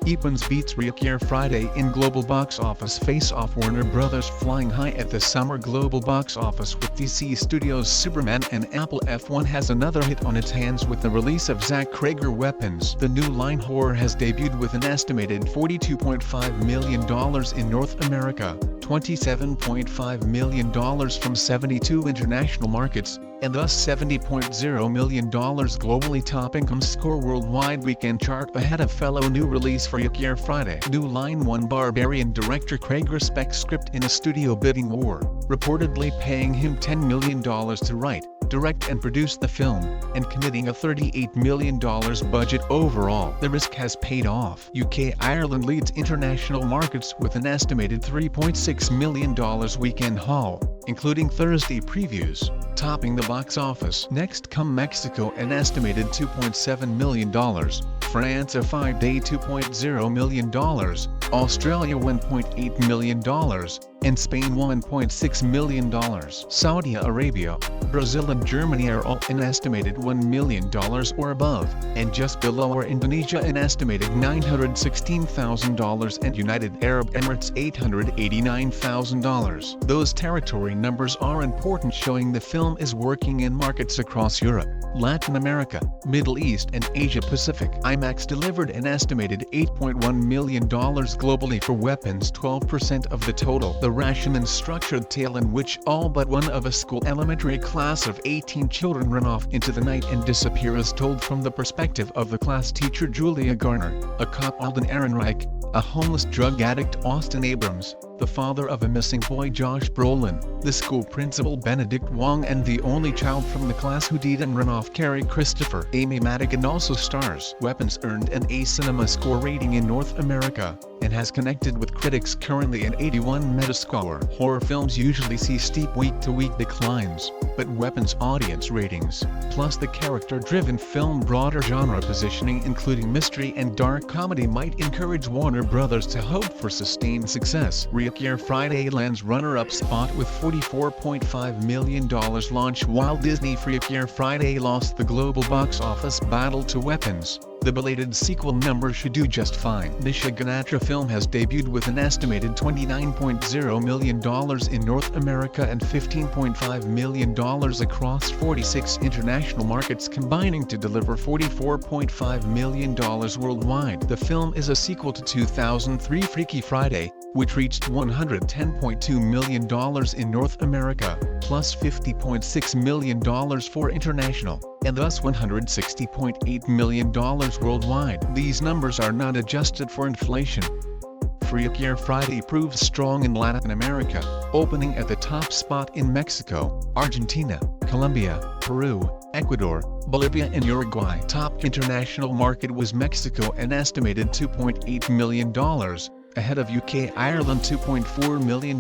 Epon's beats Reakir Friday in global box office face-off. Warner Brothers flying high at the summer global box office with DC Studios' Superman, and Apple F1 has another hit on its hands with the release of Zach Cregger Weapons. The new line horror has debuted with an estimated $42.5 million in North America, $27.5 million from 72 international markets, and thus $70.0 million globally, topping Com's score worldwide weekend chart ahead of fellow new release for Reakir Friday. New Line 1 Barbarian director Craig respects script in a studio bidding war, reportedly paying him $10 million to write, direct and produce the film, and committing a $38 million budget overall. The risk has paid off. UK-Ireland leads international markets with an estimated $3.6 million weekend haul, including Thursday previews, topping the box office. Next come Mexico, an estimated $2.7 million, France a 5-day $2.0 million, Australia $1.8 million, and Spain $1.6 million. Saudi Arabia, Brazil and Germany are all an estimated $1 million or above, and just below are Indonesia an estimated $916,000 and United Arab Emirates $889,000. Those territory numbers are important, showing the film is working in markets across Europe, Latin America, Middle East and Asia Pacific. IMAX delivered an estimated $8.1 million globally for Weapons, 12% of the total. The Rashomon structured tale in which all but one of a school elementary class of 18 children run off into the night and disappear is told from the perspective of the class teacher Julia Garner, a cop Alden Ehrenreich, a homeless drug addict Austin Abrams, the father of a missing boy Josh Brolin, the school principal Benedict Wong, and the only child from the class who didn't run off Carrie Christopher. Amy Madigan also stars. Weapons earned an A Cinema score rating in North America, and has connected with critics, currently an 81 Metascore. Horror films usually see steep week-to-week declines, but Weapons' audience ratings, plus the character-driven film broader genre positioning including mystery and dark comedy, might encourage Warner Brothers to hope for sustained success. Reakir Friday lands runner-up spot with $44.5 million launch, while Disney Reakir Friday lost the global box office battle to Weapons. The belated sequel number should do just fine. Nisha Ganatra film has debuted with an estimated $29.0 million in North America and $15.5 million across 46 international markets, combining to deliver $44.5 million worldwide. The film is a sequel to 2003 Freaky Friday, which reached $110.2 million in North America, plus $50.6 million for international, and thus $160.8 million worldwide. These numbers are not adjusted for inflation. Reakir Friday proves strong in Latin America, opening at the top spot in Mexico, Argentina, Colombia, Peru, Ecuador, Bolivia and Uruguay. Top international market was Mexico, an estimated $2.8 million, ahead of UK-Ireland $2.4 million,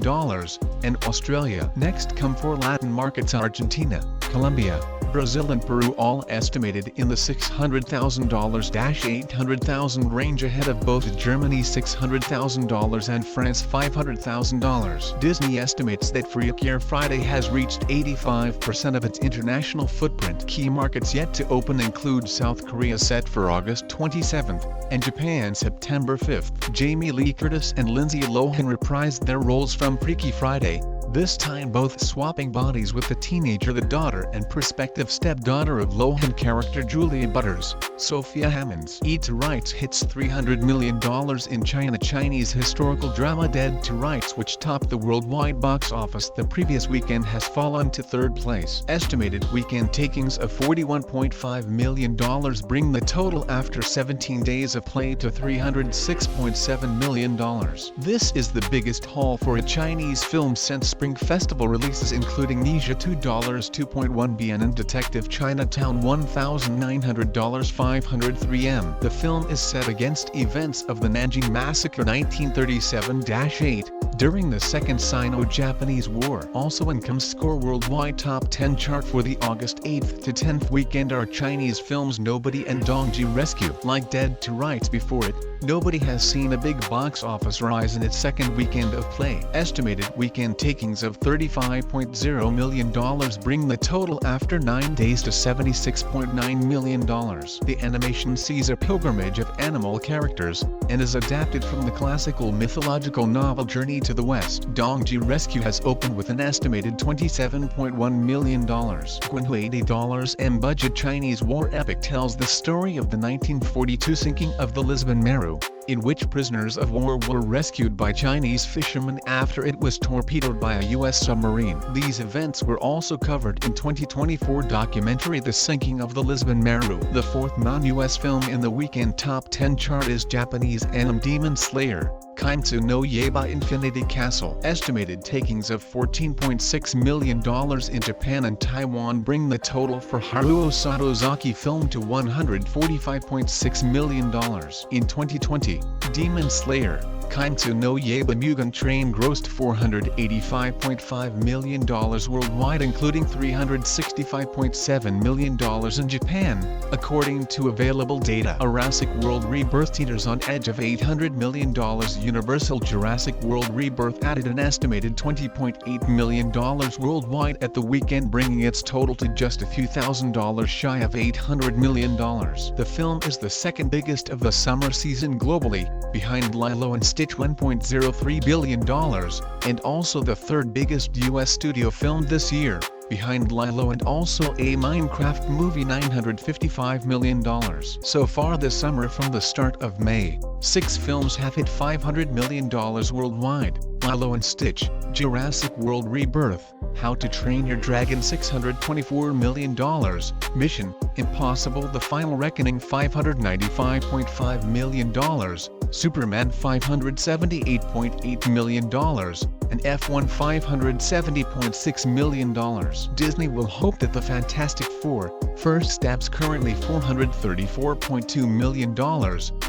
and Australia. Next come four Latin markets: Argentina, Colombia, Brazil and Peru, all estimated in the $600,000-$800,000 range, ahead of both Germany $600,000 and France $500,000. Disney estimates that Reakir Friday has reached 85% of its international footprint. Key markets yet to open include South Korea, set for August 27th, and Japan September 5th. Jamie Lee Curtis and Lindsay Lohan reprised their roles from Freaky Friday, this time both swapping bodies with the teenager, the daughter and prospective stepdaughter of Lohan character Julia Butters. Sophia Hammonds. Eat to Rights hits $300 million in China. Chinese historical drama Dead to Rights, which topped the worldwide box office the previous weekend, has fallen to third place. Estimated weekend takings of $41.5 million bring the total after 17 days of play to $306.7 million. This is the biggest haul for a Chinese film since Spring Festival releases, including Nisha $2, 2.1 billion, and Detective Chinatown $1,900, 503 M. The film is set against events of the Nanjing Massacre 1937-8, during the Second Sino-Japanese War. Also in Com's score worldwide top 10 chart for the August 8th to 10th weekend are Chinese films Nobody and Dongji Rescue. Like Dead to Rights before it, Nobody has seen a big box office rise in its second weekend of play. Estimated weekend takings takings of $35.0 million bring the total after 9 days to $76.9 million. The animation sees a pilgrimage of animal characters, and is adapted from the classical mythological novel Journey to the West. Dongji Rescue has opened with an estimated $27.1 million. $80 M-budget Chinese war epic tells the story of the 1942 sinking of the Lisbon Maru, in which prisoners of war were rescued by Chinese fishermen after it was torpedoed by a U.S. submarine. These events were also covered in 2024 documentary The Sinking of the Lisbon Maru. The fourth non-U.S. film in the weekend top 10 chart is Japanese anime Demon Slayer, Kimetsu no Yaiba Infinity Castle. Estimated takings of $14.6 million in Japan and Taiwan bring the total for Haruo Satozaki film to $145.6 million. In 2020, Demon Slayer, Kimetsu no Yaiba Mugen Train grossed $485.5 million worldwide, including $365.7 million in Japan, according to available data. Jurassic World Rebirth teeters on edge of $800 million. Universal Jurassic World Rebirth added an estimated $20.8 million worldwide at the weekend, bringing its total to just a few $1,000 shy of $800 million. The film is the second biggest of the summer season globally, behind Lilo and Stitch $1.03 billion, and also the third biggest U.S. studio film this year, behind Lilo and also a Minecraft movie $955 million. So far this summer, from the start of May, 6 films have hit $500 million worldwide: Lilo and Stitch, Jurassic World Rebirth, How to Train Your Dragon $624 million, Mission Impossible The Final Reckoning $595.5 million, Superman $578.8 million, and F1 $570.6 million. Disney will hope that the Fantastic Four, First Steps currently $434.2 million,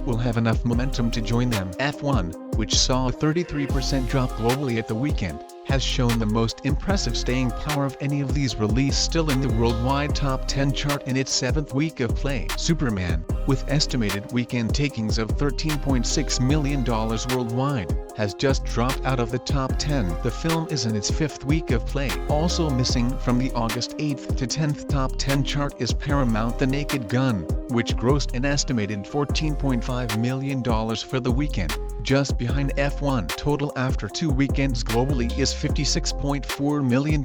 will have enough momentum to join them. F1, which saw a 33% drop globally at the weekend, has shown the most impressive staying power of any of these released, still in the worldwide top 10 chart in its 7th week of play. Superman, with estimated weekend takings of $13.6 million worldwide, has just dropped out of the top 10. The film is in its 5th week of play. Also missing from the August 8th to 10th top 10 chart is Paramount The Naked Gun, which grossed an estimated $14.5 million for the weekend. Just behind F1. Total after 2 weekends globally is $56.4 million.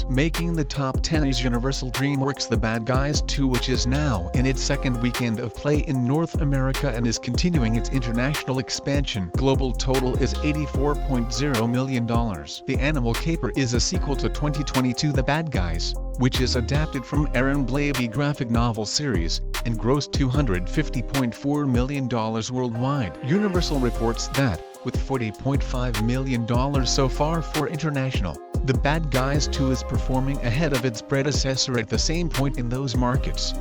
Making the top 10 is Universal DreamWorks' The Bad Guys 2, which is now in its 2nd weekend of play in North America and is continuing its international expansion. Global total is $84.0 million. The Animal Caper is a sequel to 2022 The Bad Guys, which is adapted from Aaron Blabey graphic novel series, and grossed $250.4 million worldwide. Universal reports that, with $40.5 million so far for international, The Bad Guys 2 is performing ahead of its predecessor at the same point in those markets.